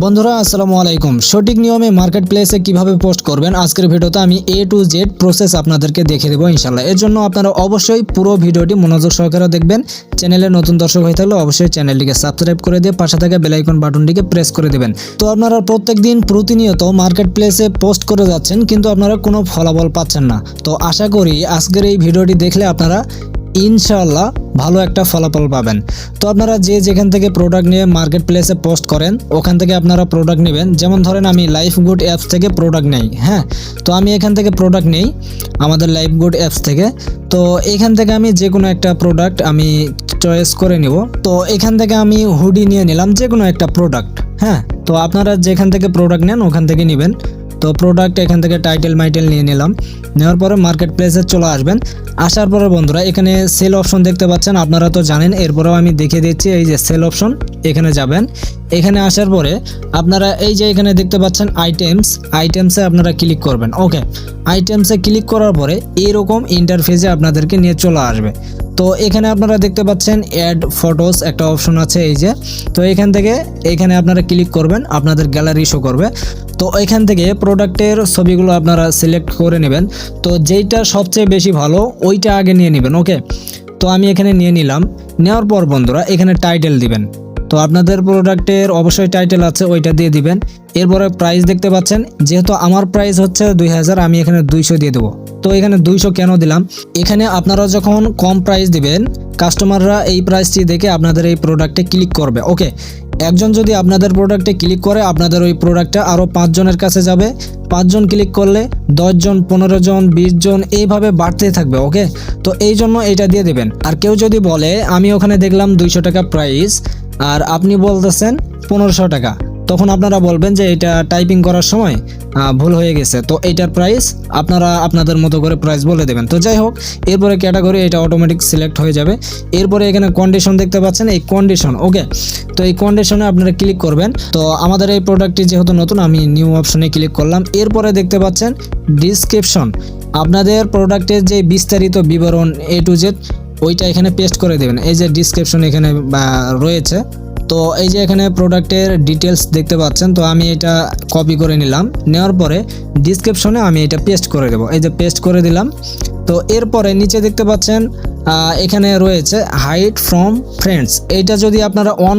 বন্ধুরা আসসালামু আলাইকুম। সঠিক নিয়মে মার্কেট প্লেসে কিভাবে পোস্ট করবেন আজকের ভিডিওতে আমি A to Z প্রসেস আপনাদেরকে দেখিয়ে দেবো ইনশাআল্লাহ। এর জন্য আপনারা অবশ্যই পুরো ভিডিওটি মনোযোগ সহকারে দেখবেন। চ্যানেলে নতুন দর্শক হয়ে থাকলে অবশ্যই চ্যানেলটিকে সাবস্ক্রাইব করে দিয়ে পাশে থাকা বেল আইকন বাটনটিকে প্রেস করে দিবেন। তো আপনারা প্রত্যেকদিন প্রতিনিয়ত মার্কেট প্লেসে পোস্ট করে যাচ্ছেন কিন্তু আপনারা কোনো ফলাফল পাচ্ছেন না। তো আশা করি আজকের এই ভিডিওটি দেখলে আপনারা ইনশাআল্লাহ ভালো একটা ফলাফল পাবেন। তো আপনারা যেখান থেকে প্রোডাক্ট নিয়ে মার্কেট প্লেসে পোস্ট করেন ওখান থেকে আপনারা প্রোডাক্ট নেবেন। যেমন ধরেন আমি লাইফ গুড অ্যাপস থেকে প্রোডাক্ট নেই, হ্যাঁ, তো আমি এখান থেকে প্রোডাক্ট নেই আমাদের লাইফ গুড অ্যাপস থেকে। তো এখান থেকে আমি যে কোনো একটা প্রোডাক্ট আমি চয়েস করে নিব। তো এখান থেকে আমি হুডি নিয়ে নিলাম, যে কোনো একটা প্রোডাক্ট, হ্যাঁ। তো আপনারা যেখান থেকে প্রোডাক্ট নেন ওখান থেকে নেবেন। তো প্রোডাক্ট এখান থেকে টাইটেল নিয়ে নিলাম। নেওয়ার পরে মার্কেট প্লেসে চলে আসবেন। আসার পরে বন্ধুরা এখানে সেল অপশন দেখতে পাচ্ছেন, আপনারা তো জানেন, এরপরেও আমি দেখিয়ে দিচ্ছি। এই যে সেল অপশন, এখানে যাবেন। এখানে আসার পরে আপনারা এই যে এখানে দেখতে পাচ্ছেন আইটেমসে আপনারা ক্লিক করবেন। ওকে, আইটেমসে ক্লিক করার পরে এইরকম ইন্টারফেসে আপনাদেরকে নিয়ে চলে আসবে। তো এখানে আপনারা দেখতে পাচ্ছেন অ্যাড ফটোস একটা অপশন আছে, এই যে। তো এখানে আপনারা ক্লিক করবেন, আপনাদের গ্যালারি শো করবে। তো এখান থেকে প্রোডাক্টের ছবিগুলো আপনারা সিলেক্ট করে নেবেন। তো যেইটা সবচেয়ে বেশি ভালো ওইটা আগে নিয়ে নেবেন। ওকে, তো আমি এখানে নিয়ে নিলাম। নেওয়ার পর বন্ধুরা এখানে টাইটেল দিবেন। তো আপনাদের প্রোডাক্টের অবশ্যই টাইটেল আছে, ওইটা দিয়ে দিবেন। এরপরে প্রাইস দেখতে পাচ্ছেন, যেহেতু আমার প্রাইস হচ্ছে 2000, আমি এখানে 200 দিয়ে দেবো। তো এখানে 200 কেন দিলাম, এখানে আপনারা যখন কম প্রাইস দিবেন কাস্টমাররা এই প্রাইসটি দেখে আপনাদের এই প্রোডাক্টে ক্লিক করবে। ওকে, একজন যদি আপনাদের প্রোডাক্টে ক্লিক করে আপনাদের ওই প্রোডাক্টটা আরও 5 জনের কাছে যাবে। 5 জন ক্লিক করলে 10 জন, 15 জন, 20 জন এইভাবে বাড়তেই থাকবে। ওকে, তো এই জন্য এটা দিয়ে দেবেন। আর কেউ যদি বলে আমি ওখানে দেখলাম 200 টাকা প্রাইস আর আপনি বলতেছেন 1500 টাকা, তখন আপনারা বলবেন যে এটা টাইপিং করার সময় ভুল হয়ে গেছে। তো এইটার প্রাইস আপনারা আপনাদের মতো করে প্রাইস বলে দেবেন। তো যাই হোক, এরপরে ক্যাটাগরি এটা অটোমেটিক সিলেক্ট হয়ে যাবে। এরপরে এখানে কন্ডিশন দেখতে পাচ্ছেন, এই কন্ডিশন। ওকে, তো এই কন্ডিশনে আপনারা ক্লিক করবেন। তো আমাদের এই প্রোডাক্টটি যেহেতু নতুন, আমি নিউ অপশনে ক্লিক করলাম। এরপরে দেখতে পাচ্ছেন ডিসক্রিপশন, আপনাদের প্রোডাক্টের যে বিস্তারিত বিবরণ A to Z ওইটা এখানে পেস্ট করে দেবেন। এই যে ডিসক্রিপশন এখানে রয়েছে। তো এই যে এখানে প্রোডাক্টের ডিটেলস দেখতে পাচ্ছেন। তো আমি এটা কপি করে নিলাম। নেওয়ার পরে ডিসক্রিপশনে আমি এটা পেস্ট করে দেব। এই যে পেস্ট করে দিলাম। তো এরপরে নিচে দেখতে পাচ্ছেন এখানে রয়েছে হাইড ফ্রম ফ্রেন্ডস। এইটা যদি আপনারা অন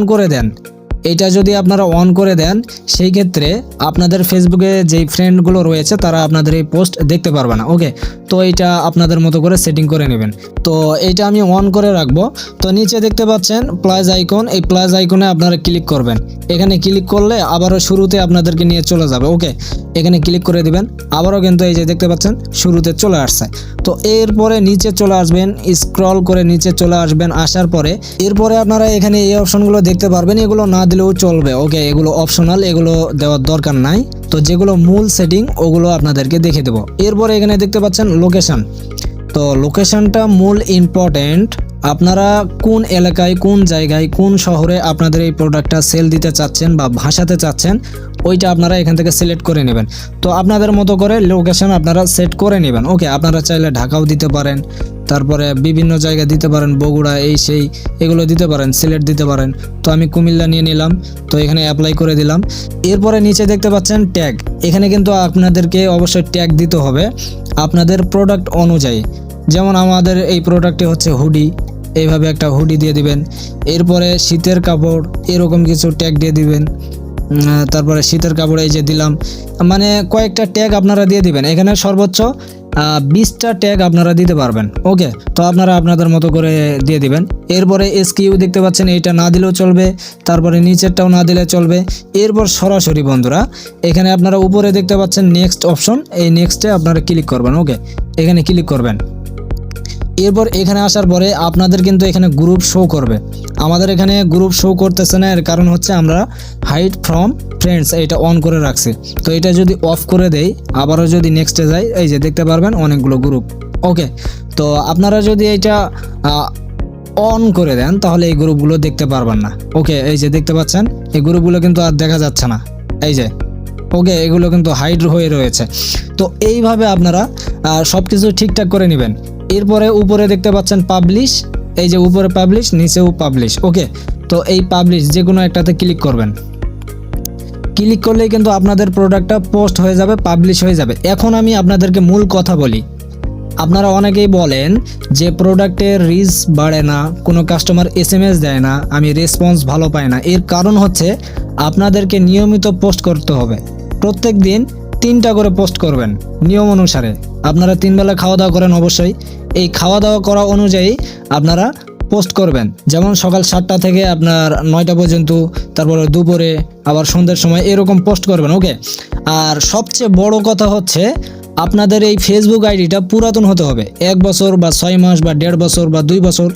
করে দেন সেই ক্ষেত্রে আপনাদের ফেসবুকে যেই ফ্রেন্ডগুলো রয়েছে তারা আপনাদের এই পোস্ট দেখতে পারবে না। ওকে, তো এইটা আপনাদের মতো করে সেটিং করে নেবেন। তো এইটা আমি অন করে রাখবো। তো নিচে দেখতে পাচ্ছেন প্লাস আইকন, এই প্লাস আইকনে আপনারা ক্লিক করবেন। এখানে ক্লিক করলে আবারও শুরুতে আপনাদেরকে নিয়ে চলে যাবে। ওকে, এখানে ক্লিক করে দিবেন, আবারও কিন্তু এই যে দেখতে পাচ্ছেন শুরুতে চলে আসছে। তো এরপরে নিচে চলে আসবেন, স্ক্রল করে নিচে চলে আসবেন। আসার পরে এরপরে আপনারা এখানে এই অপশনগুলো দেখতে পারবেন, এগুলো না দিলেও চলবে। ওকে, এগুলো অপশনাল, এগুলো দেওয়ার দরকার নাই। তো যেগুলো মূল সেটিং ওগুলো আপনাদেরকে দেখে দেবো। এরপরে এখানে দেখতে পাচ্ছেন লোকেশন। তো লোকেশনটা মূল ইম্পর্টেন্ট। আপনারা কোন এলাকায়, কোন জায়গায়, কোন শহরে আপনাদের এই প্রোডাক্টটা সেল দিতে চাচ্ছেন বা ভাসাতে চাচ্ছেন ওইটা আপনারা এখান থেকে সিলেক্ট করে নেবেন। তো আপনাদের মতো করে লোকেশন আপনারা সেট করে নেবেন। ওকে, আপনারা চাইলে ঢাকাও দিতে পারেন, তারপরে বিভিন্ন জায়গায় দিতে পারেন, বগুড়া এই সেই এগুলো দিতে পারেন, সিলেট দিতে পারেন। তো আমি কুমিল্লা নিয়ে নিলাম। তো এখানে অ্যাপ্লাই করে দিলাম। এরপরে নিচে দেখতে পাচ্ছেন ট্যাগ। এখানে কিন্তু আপনাদেরকে অবশ্যই ট্যাগ দিতে হবে আপনাদের প্রোডাক্ট অনুযায়ী। যেমন আমাদের এই প্রোডাক্টে হচ্ছে হুডি, এইভাবে একটা হুডি দিয়ে দিবেন। এরপরে শীতের কাপড়, এরকম কিছু ট্যাগ দিয়ে দিবেন। তারপরে শীতের কাপড় এই যে দিলাম, মানে কয়েকটা ট্যাগ আপনারা দিয়ে দিবেন। এখানে সর্বোচ্চ 20টা ট্যাগ আপনারা দিতে পারবেন। ওকে, তো আপনারা আপনাদের মতো করে দিয়ে দিবেন। এরপরে SKU দেখতে পাচ্ছেন, এইটা না দিলেও চলবে, তারপরে নিচেরটাও না দিলে চলবে। এরপর সরাসরি বন্ধুরা এখানে আপনারা উপরে দেখতে পাচ্ছেন নেক্সট অপশন, এই নেক্সটে আপনারা ক্লিক করবেন। ওকে, এখানে ক্লিক করবেন। এরপর এখানে আসার পরে আপনাদের কিন্তু এখানে গ্রুপ শো করবে। আমাদের এখানে গ্রুপ শো করতেছে না, এর কারণ হচ্ছে আমরা হাইড ফ্রম ফ্রেন্ডস এটা অন করে রাখছি। তো এটা যদি অফ করে দেই, আবারও যদি নেক্সটে যাই, এই যে দেখতে পারবেন অনেকগুলো গ্রুপ। ওকে, তো আপনারা যদি এটা অন করে দেন তাহলে এই গ্রুপগুলো দেখতে পারবেন না। ওকে, এই যে দেখতে পাচ্ছেন এই গ্রুপগুলো কিন্তু আর দেখা যাচ্ছে না, এই যে। ওকে, এগুলো কিন্তু হাইড হয়ে রয়েছে। তো এইভাবে আপনারা সব কিছু ঠিকঠাক করে নেবেন। এরপরে উপরে দেখতে পাচ্ছেন পাবলিশ, এই যে উপরে পাবলিশ, নিচেও পাবলিশ। ওকে, তো এই পাবলিশ যে কোনো একটাতে ক্লিক করবেন। ক্লিক করলেই কিন্তু আপনাদের প্রোডাক্টটা পোস্ট হয়ে যাবে, পাবলিশ হয়ে যাবে। এখন আমি আপনাদেরকে মূল কথা বলি। আপনারা অনেকেই বলেন যে প্রোডাক্টের রিচ বাড়ে না, কোনো কাস্টমার SMS দেয় না, আমি রেসপন্স ভালো পাই না। এর কারণ হচ্ছে আপনাদেরকে নিয়মিত পোস্ট করতে হবে। প্রত্যেক দিন 3টা করে পোস্ট করবেন নিয়ম অনুসারে। আপনারা 3 বেলা খাওয়া দাওয়া করেন, অবশ্যই এই খাওয়া দাওয়া করা অনুযায়ী আপনারা পোস্ট করবেন। যেমন সকাল 7টা থেকে আপনার 9টা পর্যন্ত, তারপরে দুপুরে, আবার সন্ধ্যের সময় এরকম পোস্ট করবেন। ওকে। আর সবচেয়ে বড় কথা হচ্ছে আপনাদের এই ফেসবুক আইডিটা পুরাতন হতে হবে। 1 বছর বা 6 মাস বা 1.5 বছর বা 2 বছর,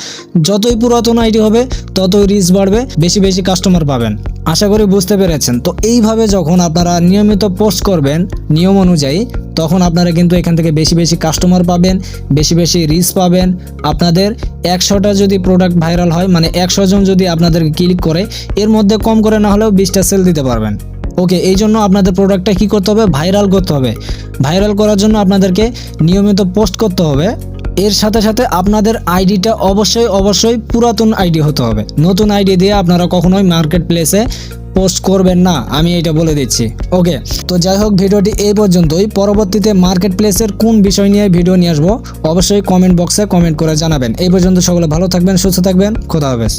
যতই পুরাতন আইডি হবে ততই রিচ বাড়বে, বেশি বেশি কাস্টমার পাবেন। আশা করি বুঝতে পেরেছেন। তো এইভাবে যখন আপনারা নিয়মিত পোস্ট করবেন নিয়ম অনুযায়ী, তখন আপনারা কিন্তু এখান থেকে বেশি বেশি কাস্টমার পাবেন, বেশি বেশি রিচ পাবেন। আপনাদের 100টা যদি প্রোডাক্ট ভাইরাল হয়, মানে 100 জন যদি আপনাদেরকে ক্লিক করে, এর মধ্যে কম করে না হলেও 20টা সেল দিতে পারবেন। ওকে। এই জন্য আপনাদের প্রোডাক্টটা কী করতে হবে? ভাইরাল করতে হবে। ভাইরাল করার জন্য আপনাদেরকে নিয়মিত পোস্ট করতে হবে। এর সাথে সাথে আপনাদের আইডিটা অবশ্যই পুরাতন আইডি হতে হবে। নতুন আইডি দিয়ে আপনারা কখনোই মার্কেট প্লেসে পোস্ট করবেন না, আমি এটা বলে দিচ্ছি। ওকে। তো যাই হোক, ভিডিওটি এই পর্যন্তই। পরবর্তীতে মার্কেট প্লেসের কোন বিষয় নিয়ে ভিডিও নিয়ে আসবো অবশ্যই কমেন্ট বক্সে কমেন্ট করে জানাবেন। এই পর্যন্ত সকলে ভালো থাকবেন, সুস্থ থাকবেন। খোদা হাফেজ।